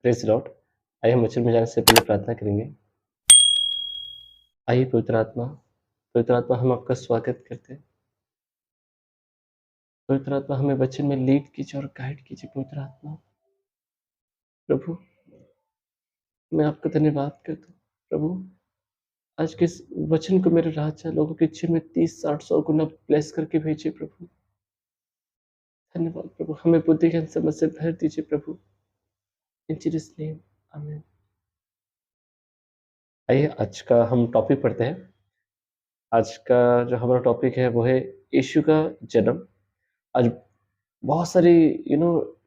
Praise Lord. आइए हम वचन में जाने से पहले प्रार्थना करेंगे। आइए पवित्र आत्मा हम आपका स्वागत करते हैं। पवित्र आत्मा हमें वचन में लीड कीजिए और गाइड कीजिए। पवित्र आत्मा प्रभु, मैं आपका धन्यवाद करता हूँ। प्रभु, आज के इस वचन को मेरे राजा लोगों के जीवन में 30, 60, 100 गुना ब्लेस करके भेजिए प्रभु। धन्यवाद प्रभु, हमें बुद्धि ज्ञान समझ से भर दीजिए प्रभु। इन जीसस नेम, आमीन। आइए आज का हम टॉपिक पढ़ते हैं। आज का जो हमारा टॉपिक है वो है यीशु का जन्म। आज बहुत सारी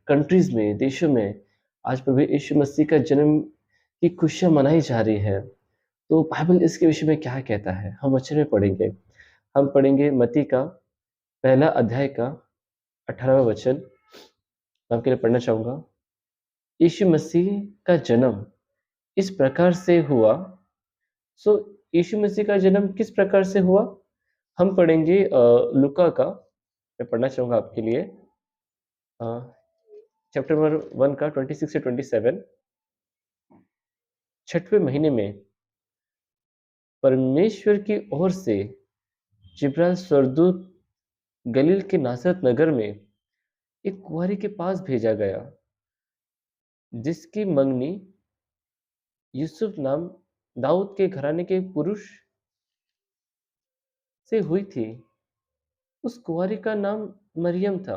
कंट्रीज में, देशों में आज प्रभु यीशु मसीह का जन्म की खुशियाँ मनाई जा रही है। तो बाइबल इसके विषय में क्या कहता है? हम वचन में पढ़ेंगे। हम पढ़ेंगे मत्ती का पहला अध्याय का 18वां वचन। मैं आपके लिए पढ़ना चाहूँगा। यीशु मसीह का जन्म इस प्रकार से हुआ। सो यीशु मसीह का जन्म किस प्रकार से हुआ? हम पढ़ेंगे लूका का। मैं पढ़ना चाहूँगा आपके लिए अ, चैप्टर नंबर 1 का 26 से 27। छठवें महीने में परमेश्वर की ओर से जिब्राइल स्वर्गदूत गलील के नासरत नगर में एक कुँवारी के पास भेजा गया, जिसकी मंगनी यूसुफ नाम दाऊद के घराने के पुरुष से हुई थी। उस कुँवारी का नाम मरियम था।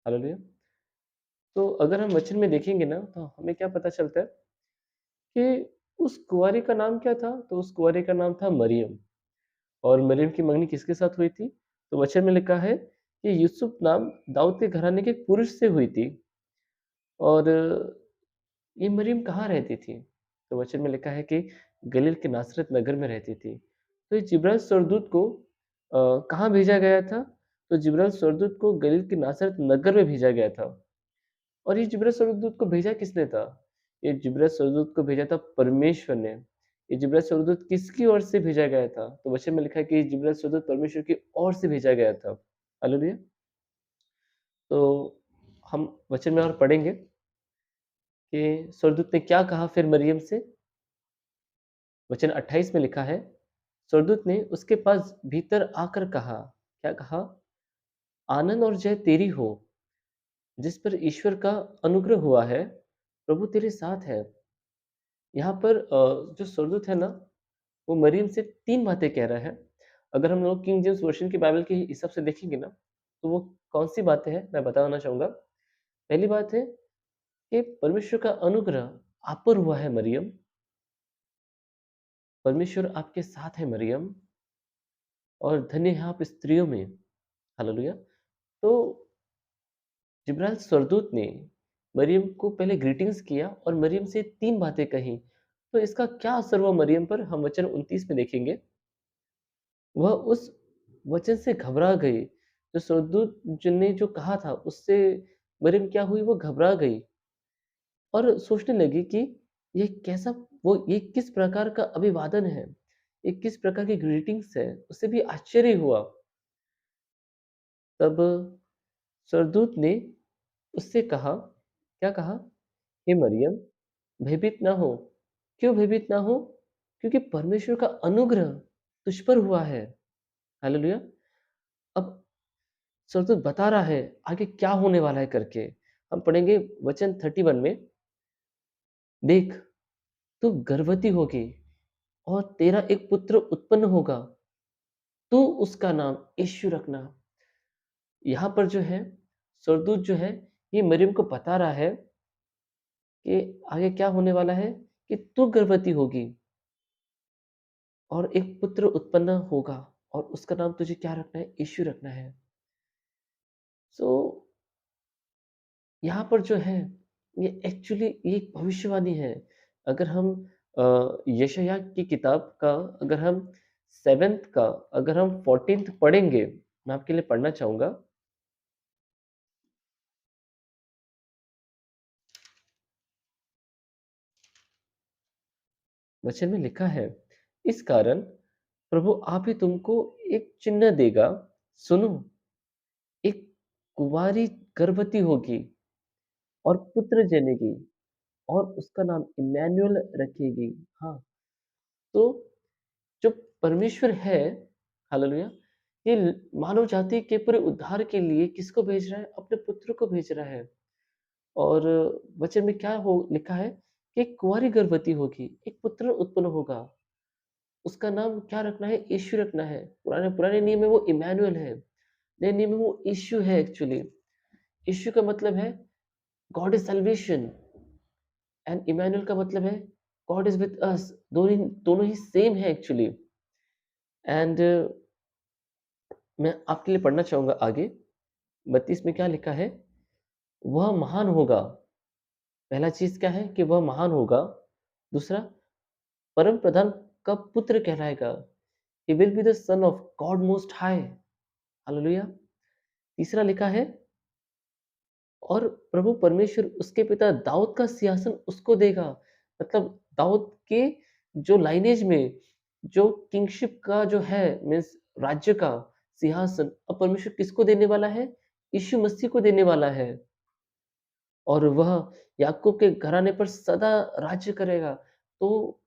हालेलुया। तो अगर हम वचन में देखेंगे ना, तो हमें क्या पता चलता है कि उस कुँवारी का नाम क्या था? तो उस कुँवारी का नाम था मरियम। और मरियम की मंगनी किसके साथ हुई थी? तो वचन में लिखा है कि यूसुफ नाम दाऊद के घराने के एक पुरुष से हुई थी। और ये मरियम कहाँ रहती थी? तो वचन में लिखा है कि गलील के नासरत नगर में रहती थी। तो ये जिब्राइल स्वर्गदूत को कहाँ भेजा गया था? तो जिब्राइल स्वर्गदूत को गलील के नासरत नगर में भेजा गया था। और ये जिब्राइल स्वर्गदूत को भेजा किसने था? ये जिब्राइल स्वर्गदूत को भेजा था परमेश्वर ने। ये जिब्राइल स्वर्गदूत किसकी ओर से भेजा गया था? तो वचन में लिखा है कि जिब्राइल स्वर्गदूत परमेश्वर की ओर से भेजा गया था। हालेलुया। तो हम वचन में और पढ़ेंगे कि स्वर्गदूत ने क्या कहा फिर मरियम से। वचन 28 में लिखा है, स्वर्गदूत ने उसके पास भीतर आकर कहा, क्या कहा? आनंद और जय तेरी हो, जिस पर ईश्वर का अनुग्रह हुआ है, प्रभु तेरे साथ है। यहाँ पर जो स्वर्गदूत है ना, वो मरियम से 3 बातें कह रहा है। अगर हम लोग किंग जेम्स वर्शन की बाइबल के हिसाब से देखेंगे ना, तो वो कौन-सी बातें हैं, मैं बताना चाहूँगा। पहली बात है कि परमेश्वर का अनुग्रह आप पर हुआ है मरियम। परमेश्वर आपके साथ है मरियम, और धन्य है आप स्त्रियों में। हालेलुया। तो जिब्राइल स्वर्गदूत ने मरियम को पहले ग्रीटिंग्स किया और मरियम से 3 बातें कही। तो इसका क्या असर हुआ मरियम पर? हम वचन 29 में देखेंगे। वह उस वचन से घबरा गई। जो स्वर्गदूत ने जो कहा था, उससे मरियम क्या हुई? वो घबरा गई और सोचने लगी कि ये कैसा, ये किस प्रकार का अभिवादन है? ये किस प्रकार की ग्रीटिंग्स है? उसे भी आश्चर्य हुआ। तब स्वर्गदूत ने उससे कहा, क्या कहा? हे मरियम, भयभीत ना हो। क्यों भयभीत ना हो? क्योंकि परमेश्वर का अनुग्रह तुझ पर हुआ है। हालेलुया। अब स्वर्गदूत बता रहा है आगे क्या होने वाला है करके। हम पढ़ेंगे वचन 31 में। देख, तू गर्भवती होगी और तेरा एक पुत्र उत्पन्न होगा। तू उसका नाम यीशु रखना। यहाँ पर जो है, स्वर्गदूत जो है, ये मरियम को बता रहा है कि आगे क्या होने वाला है, कि तू गर्भवती होगी और एक पुत्र उत्पन्न होगा, और उसका नाम तुझे क्या रखना है? यीशु रखना है। सो यहाँ पर जो है, ये एक्चुअली ये एक भविष्यवाणी है। अगर हम यशायाह की किताब का, अगर हम 7th का, अगर हम 14th पढ़ेंगे, मैं आपके लिए पढ़ना चाहूँगा। वचन में लिखा है, इस कारण प्रभु आप ही तुमको एक चिन्ह देगा। सुनो, एक कुँवारी गर्भवती होगी और पुत्र जनेगी और उसका नाम इम्मानुएल रखेगी। हाँ, तो जो परमेश्वर है, हालेलुया, ये मानव जाति के पूरे उद्धार के लिए किसको भेज रहा है? अपने पुत्र को भेज रहा है। और वचन में क्या हो लिखा है कि एक कुँवारी गर्भवती होगी, एक पुत्र उत्पन्न होगा। उसका नाम क्या रखना है? यीशु रखना है। पुराने पुराने नियम में वो इम्मानुएल है, नए नियम में वो यीशु है एक्चुअली। यीशु का मतलब है God is salvation and Emmanuel का मतलब है गॉड इज़ विद अस। दोनों ही सेम है एक्चुअली। एंड मैं आपके लिए पढ़ना चाहूँगा आगे। 32 में क्या लिखा है? वह महान होगा। पहला चीज़ क्या है कि वह महान होगा। दूसरा, परम प्रधान का पुत्र कहलाएगा। He will be the son of God most high. Hallelujah. तीसरा लिखा है, और प्रभु परमेश्वर उसके पिता दाऊद का सिंहासन उसको देगा। मतलब दाऊद के जो लाइनेज में जो किंगशिप का जो है, मीन्स राज्य का सिंहासन अब परमेश्वर किसको देने वाला है? यीशु मसीह को देने वाला है। और वह याकूब के घराने पर सदा राज्य करेगा। तो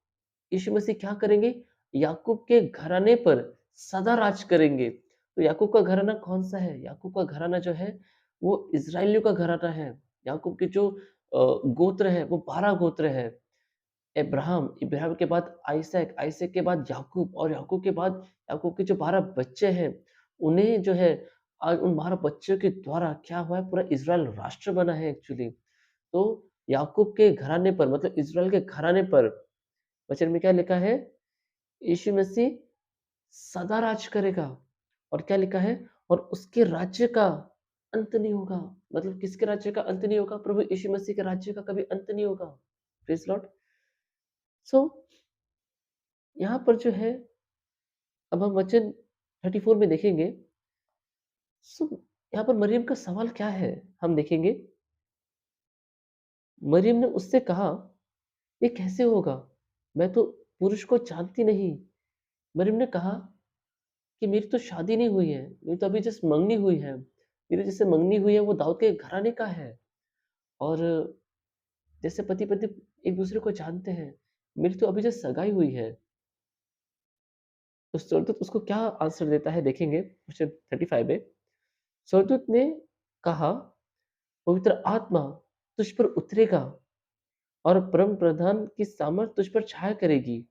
यीशु मसीह क्या करेंगे? याकूब के घराने पर सदा राज करेंगे। तो याकूब का घराना कौन-सा है? याकूब का घराना जो है, वो इज़राइलियों का घराना है। याकूब के जो गोत्र है, वो 12 गोत्र है। इब्राहिम के बाद आइसैक, आइसैक के बाद याकूब, और याकूब के बाद याकूब के जो 12 बच्चे हैं, उन्हें जो है आज उन 12 बच्चों के द्वारा क्या हुआ है, पूरा इज़राइल राष्ट्र बना है एक्चुअली। तो याकूब के घराने पर, मतलब इज़राइल के घराने पर वचन में क्या लिखा है? यीशु मसीह सदा राज करेगा। और क्या लिखा है? और उसके राज्य का अंत नहीं होगा। मतलब किसके राज्य का अंत नहीं होगा? प्रभु यीशु मसीह के राज्य का कभी अंत नहीं होगा। Praise Lord. सो यहाँ पर जो है, अब हम वचन 34 में देखेंगे। सो यहाँ पर मरियम का सवाल क्या है? हम देखेंगे। मरियम ने उससे कहा, "ये कैसे होगा? मैं तो पुरुष को जानती नहीं।" मरियम ने कहा कि मेरी तो शादी नहीं हुई है, मेरी तो अभी जस्ट मंगनी हुई है। मेरी जिससे मंगनी हुई है वो दाऊद के घराने का है, और जैसे पति-पत्नी एक-दूसरे को जानते हैं, मेरी तो अभी जस्ट सगाई हुई है। तो स्वर्गदूत उसको क्या आंसर देता है देखेंगे, क्वेश्चन 35 में। स्वर्गदूत ने कहा, "पवित्र आत्मा तुझ पर उतरेगा और परम प्रधान की सामर्थ तुझ पर छाया करेगी।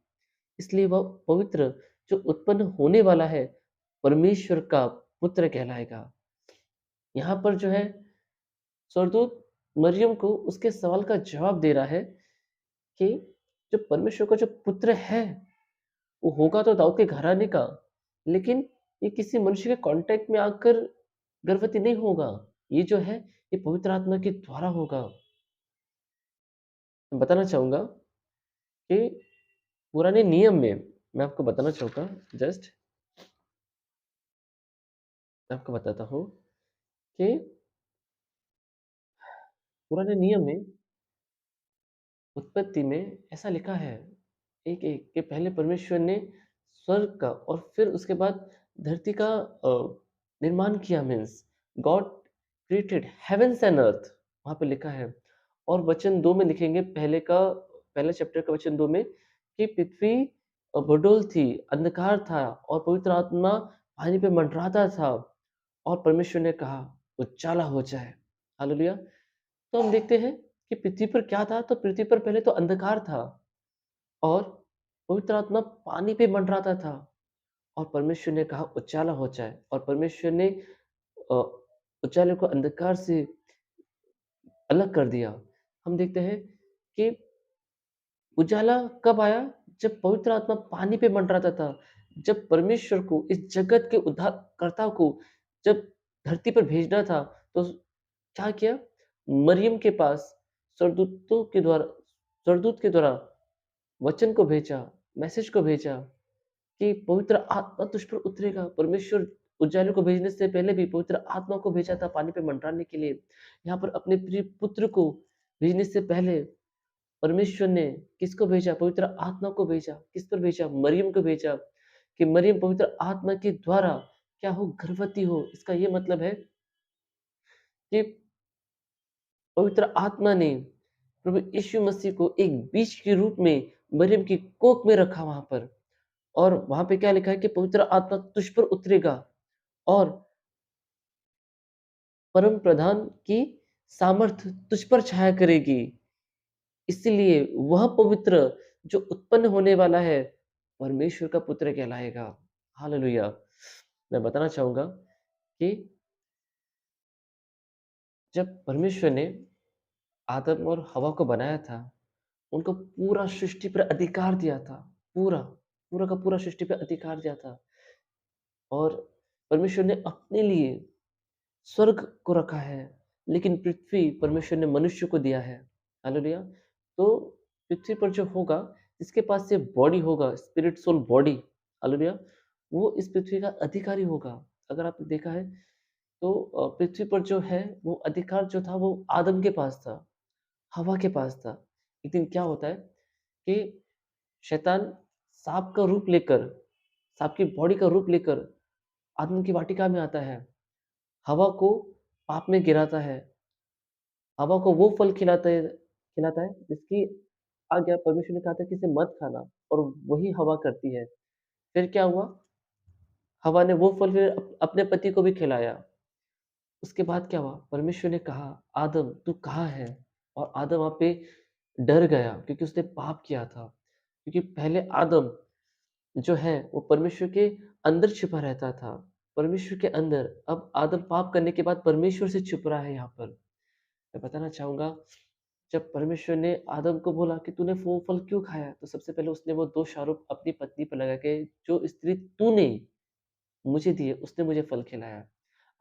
इसलिए वह पवित्र जो उत्पन्न होने वाला है, परमेश्वर का पुत्र कहलाएगा।" यहाँ पर जो है, स्वर्गदूत मरियम को उसके सवाल का जवाब दे रहा है कि जो परमेश्वर का जो पुत्र है, वो होगा तो दाऊद के घराने का, लेकिन ये किसी मनुष्य के कॉन्टेक्ट में आकर गर्भवती नहीं होगा। ये जो है, ये पवित्र आत्मा के द्वारा होगा। मैं बताना चाहूँगा कि पुराने नियम में, मैं आपको बताना चाहूँगा, जस्ट मैं आपको बताता हूँ कि पुराने नियम में उत्पत्ति में ऐसा लिखा है, एक-एक कि पहले परमेश्वर ने स्वर्ग का और फिर उसके बाद धरती का निर्माण किया, means God created heavens and earth, वहाँ पे लिखा है। और वचन 2 में लिखेंगे, पहले चैप्टर का वचन 2 में, कि पृथ्वी बडोल थी, अंधकार था और पवित्र आत्मा पानी पे मंडराता था, और परमेश्वर ने कहा, उजाला हो जाए। हालेलुया! तो हम देखते हैं कि पृथ्वी पर क्या था, तो पृथ्वी पर पहले तो अंधकार था, और पवित्र आत्मा पानी पे मंडराता था, और परमेश्वर ने कहा उजाला हो जाए, और परमेश्वर ने अ, उजाले को अंधकार से अलग कर दिया। हम देखते हैं कि उजाला कब आया? जब पवित्र आत्मा पानी पे मंडराता था। जब परमेश्वर को, इस जगत के उद्धारकर्ता को, जब धरती पर भेजना था, तो क्या किया? मरियम के पास स्वर्गदूत के द्वारा वचन को भेजा, मैसेज को भेजा कि पवित्र आत्मा तुझ पर उतरेगा। परमेश्वर उजाले को भेजने से पहले भी पवित्र आत्मा को भेजा था पानी पे मंडराने के लिए। यहाँ पर अपने प्रिय पुत्र को भेजने से पहले परमेश्वर ने किसको भेजा? पवित्र आत्मा को भेजा। किस पर भेजा? मरियम को भेजा, कि मरियम पवित्र आत्मा के द्वारा क्या हो? गर्भवती हो। इसका ये मतलब है कि पवित्र आत्मा ने प्रभु यीशु मसीह को एक बीज के रूप में मरियम की कोख में रखा वहाँ पर। और वहाँ पे क्या लिखा है कि पवित्र आत्मा तुझ पर उतरेगा और परम प्रधान की सामर्थ तुझ पर छाया करेगी। इसलिए वह पवित्र जो उत्पन्न होने वाला है, परमेश्वर का पुत्र कहलाएगा। हालेलुया! मैं बताना चाहूँगा कि जब परमेश्वर ने आदम और हवा को बनाया था, उनको पूरा सृष्टि पर अधिकार दिया था। पूरा, पूरा का पूरा सृष्टि पे अधिकार दिया था और परमेश्वर ने अपने लिए स्वर्ग को रखा है, लेकिन पृथ्वी परमेश्वर ने मनुष्य को दिया है। हालेलुया! तो पृथ्वी पर जो होगा, जिसके पास ये बॉडी होगा, स्पिरिट, सोल, बॉडी, हालेलुया! वो इस पृथ्वी का अधिकारी होगा। अगर आपने देखा है तो पृथ्वी पर जो है, वो अधिकार जो था, वो आदम के पास था, हवा के पास था। लेकिन क्या होता है कि शैतान साँप का रूप लेकर, साँप की बॉडी का रूप लेकर आदम की वाटिका में आता है। हवा को पाप में गिराता है। हवा को वो फल खिलाता है जिसकी आज्ञा परमेश्वर ने कहा था कि इसे मत खाना और वही हवा करती है। फिर क्या हुआ? हवा ने वो फल फिर अपने पति को भी खिलाया। उसके बाद क्या हुआ? परमेश्वर ने कहा, "आदम तू कहाँ है?" और आदम वहाँ पे डर गया क्योंकि उसने पाप किया था। क्योंकि पहले आदम जो है वो परमेश्वर के अंदर छिपा रहता था। परमेश्वर के अंदर, अब आदम पाप करने के बाद परमेश्वर से छुप रहा है यहाँ पर। मैं बताना चाहूँगा, जब परमेश्वर ने आदम को बोला कि तूने वो फल क्यों खाया? तो सबसे पहले उसने वो दोष आरोप अपनी पत्नी पर लगा के जो स्त्री तूने मुझे दी है, उसने मुझे फल खिलाया।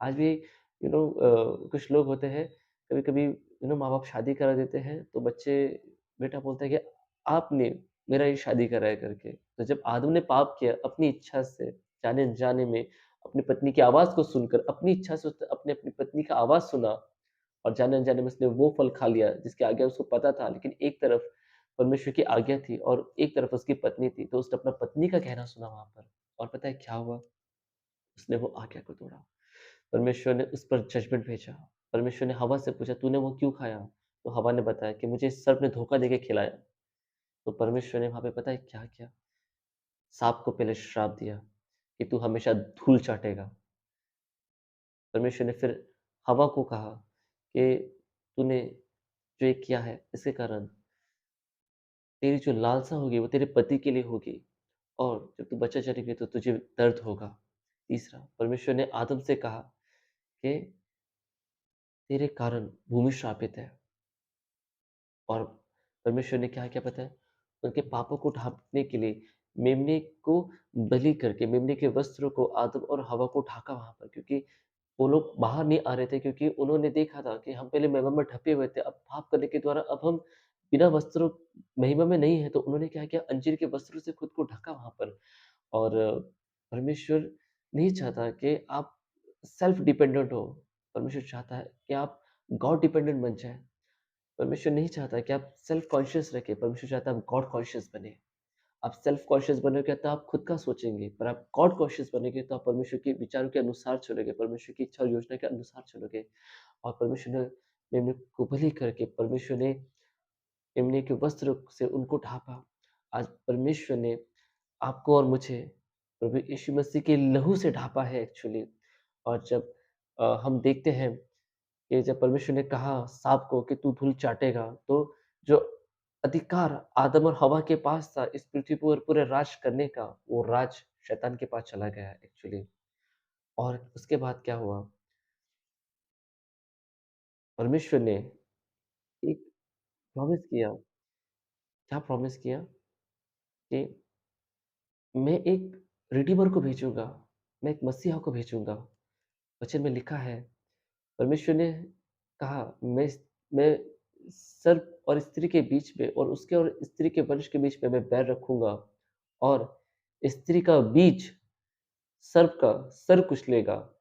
आज भी कुछ लोग होते हैं, कभी-कभी माँ-बाप शादी करा देते हैं, तो बच्चे बेटा बोलता है कि आपने मेरा ये शादी कराया करके। तो जब आदम ने पाप किया अपनी इच्छा से, जाने-अनजाने में, अपनी पत्नी की आवाज़ को सुनकर, अपनी इच्छा से उसने अपने अपनी पत्नी का आवाज़ सुना और जाने-अनजाने में उसने वो फल खा लिया जिसकी आज्ञा उसको पता था, लेकिन एक तरफ परमेश्वर की आज्ञा थी और एक तरफ उसकी पत्नी थी, तो उसने अपना पत्नी का कहना सुना वहाँ पर। और पता है क्या हुआ? उसने वो आज्ञा को तोड़ा। परमेश्वर ने उस पर जजमेंट भेजा। परमेश्वर ने हवा से पूछा, "तूने वो क्यों खाया?" तो हवा ने बताया कि मुझे सर्प ने धोखा देके खिलाया। तो परमेश्वर ने वहाँ पे पता है क्या किया? साँप को पहले श्राप दिया कि तू हमेशा धूल चाटेगा। परमेश्वर ने फिर हवा को कहा कि तूने जो ये किया है, इसके कारण तेरी जो लालसा होगी वो तेरे पति के लिए होगी और जब तू बच्चा जनेगी तो तुझे दर्द होगा। तीसरा, परमेश्वर ने आदम से कहा कि तेरे कारण भूमि श्रापित है। और परमेश्वर ने क्या-क्या पता है? उनके पापों को ढाँपने के लिए मेम्ने को बलि करके, मेम्ने के वस्त्रों को आदम और हवा को ढाँका वहाँ पर, क्योंकि वो लोग बाहर नहीं आ रहे थे, क्योंकि उन्होंने देखा था कि हम पहले महिमा में ढँपे हुए थे, अब पाप करने के द्वारा अब हम बिना वस्त्रों महिमा में नहीं है, तो उन्होंने क्या किया, अंजीर के वस्त्रों से खुद को ढका वहाँ पर। और परमेश्वर नहीं चाहता कि आप सेल्फ डिपेंडेंट हो, परमेश्वर चाहता है कि आप गॉड डिपेंडेंट बन जाएँ। परमेश्वर नहीं चाहता कि आप सेल्फ कॉन्शियस रखें, परमेश्वर चाहता है आप गॉड कॉन्शियस बने। आप सेल्फ कॉन्शियस बनोगे तो आप खुद का सोचेंगे, पर आप गॉड कॉन्शियस बनेंगे तो आप परमेश्वर के विचारों के अनुसार चलोगे, परमेश्वर की इच्छा और योजना के अनुसार चलोगे। और परमेश्वर ने मेमने को बलि करके, परमेश्वर ने मेमने के वस्त्र से उनको ढाँपा। आज परमेश्वर ने आपको और मुझे प्रभु यीशु मसीह के लहू से ढाँपा है एक्चुअली। और जब हम देखते हैं कि जब परमेश्वर ने कहा साँप को कि तू धूल चाटेगा, तो जो अधिकार आदम और हवा के पास था इस पृथ्वी पर पूरे राज करने का, वो राज शैतान के पास चला गया एक्चुअली। और उसके बाद क्या हुआ? परमेश्वर ने एक प्रॉमिस किया। क्या प्रॉमिस किया? कि मैं एक रिडीमर को भेजूँगा, मैं एक मसीहा को भेजूँगा। वचन में लिखा है, परमेश्वर ने कहा, मैं सर्प और स्त्री के बीच में और उसके और स्त्री के वंश के बीच में मैं बैर रखूँगा और स्त्री का बीज सर्प का सर कुचलेगा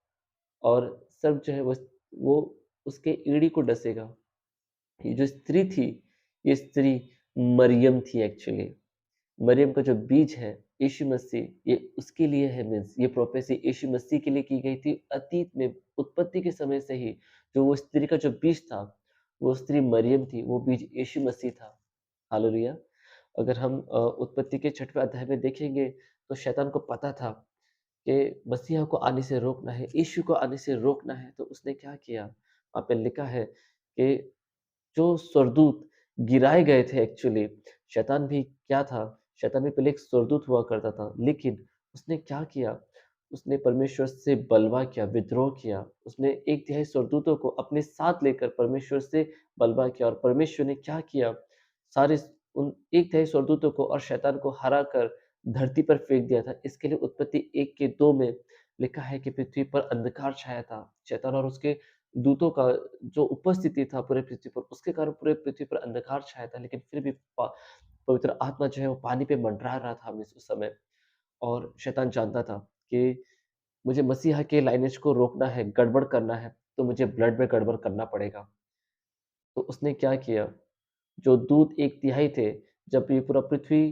और सर्प जो है वो उसके एड़ी को डसेगा। ये जो स्त्री थी, ये स्त्री मरियम थी एक्चुअली। मरियम का जो बीज है, यीशु मसीह, ये उसके लिए है, मीन्स ये प्रोफेसी यीशु मसीह के लिए की गई थी अतीत में, उत्पत्ति के समय से ही। जो वो स्त्री का जो बीज था, वो स्त्री मरियम थी, वो बीज यीशु मसीह था। हालेलुया! अगर हम उत्पत्ति के 6वें अध्याय में देखेंगे, तो शैतान को पता था कि मसीहा को आने से रोकना है, यीशु को आने से रोकना है, तो उसने क्या किया? वहाँ पे लिखा है कि जो स्वर्गदूत गिराए गए थे एक्चुअली, शैतान भी क्या था? शैतान भी पहले एक स्वर्गदूत हुआ करता था, लेकिन उसने क्या किया? उसने परमेश्वर से बलवा किया, विद्रोह किया। उसने 1/3 स्वर्गदूतों को अपने साथ लेकर परमेश्वर से बलवा किया और परमेश्वर ने क्या किया? सारे उन 1/3 स्वर्गदूतों को और शैतान को हराकर धरती पर फेंक दिया था। इसके लिए उत्पत्ति 1 के 2 में लिखा है कि पृथ्वी पर अंधकार छाया था। शैतान और उसके दूतों का जो उपस्थिति था पूरे पृथ्वी पर, उसके कारण पूरे पृथ्वी पर अंधकार छाया था, लेकिन फिर भी पवित्र आत्मा जो है वो पानी पे मंडरा रहा था हमें उस समय। और शैतान जानता था कि मुझे मसीहा के लाइनेज को रोकना है, गड़बड़ करना है, तो मुझे ब्लड में गड़बड़ करना पड़ेगा। तो उसने क्या किया? जो दूत 1/3 थे, जब ये पूरा पृथ्वी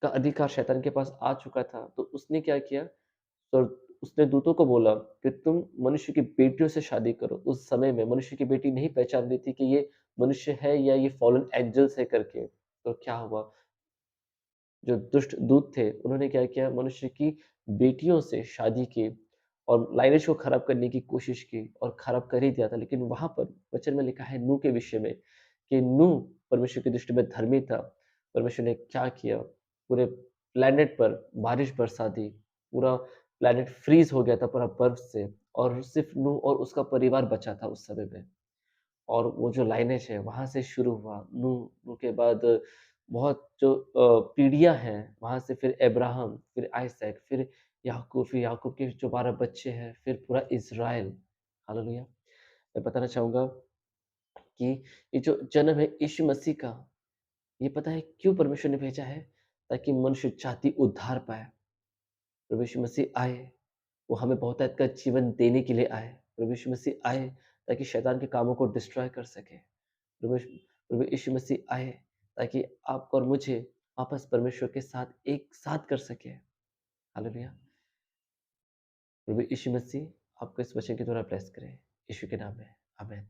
का अधिकार शैतान के पास आ चुका था, तो उसने क्या किया? और उसने दूतों को बोला कि तुम मनुष्य की बेटियों से शादी करो। उस समय में मनुष्य की बेटी नहीं पहचान रही थी कि ये मनुष्य है या ये फ़ॉलन एंजेल्स है करके। तो क्या हुआ? जो दुष्ट दूत थे, उन्होंने क्या किया? मनुष्य की बेटियों से शादी की और लाइनेज को खराब करने की कोशिश की और खराब कर ही दिया था। लेकिन वहाँ पर वचन में लिखा है नूह के विषय में कि नूह परमेश्वर की दृष्टि में धर्मी था। परमेश्वर ने क्या किया? पूरे प्लैनेट पर बारिश बरसा दी। पूरा प्लैनेट फ्रीज़ हो गया था पूरा बर्फ से और सिर्फ़ नूह और उसका परिवार बचा था उस समय में। और वो जो लाइनेज है वहाँ से शुरू हुआ। नूह नूह के बाद बहुत जो पीढ़ियाँ हैं, वहाँ से फिर अब्राहम, फिर आइसैक, फिर याकूब के जो 12 बच्चे हैं, फिर पूरा इज़राइल। हालेलुया! मैं बताना चाहूँगा कि ये जो जन्म है यीशु मसीह का, ये पता है क्यों परमेश्वर ने भेजा है? ताकि मनुष्य जाति उद्धार पाए। प्रभु यीशु मसीह आए, वो हमें बहुतायत का जीवन देने के लिए आए। प्रभु यीशु मसीह आए ताकि शैतान के कामों को डिस्ट्रॉय कर सके। प्रभु यीशु मसीह आए ताकि आपको और मुझे वापस परमेश्वर के साथ एक साथ कर सके। हालेलुया! प्रभु यीशु मसीह आपको इस वचन के द्वारा ब्लेस करे। यीशु के नाम में, आमीन।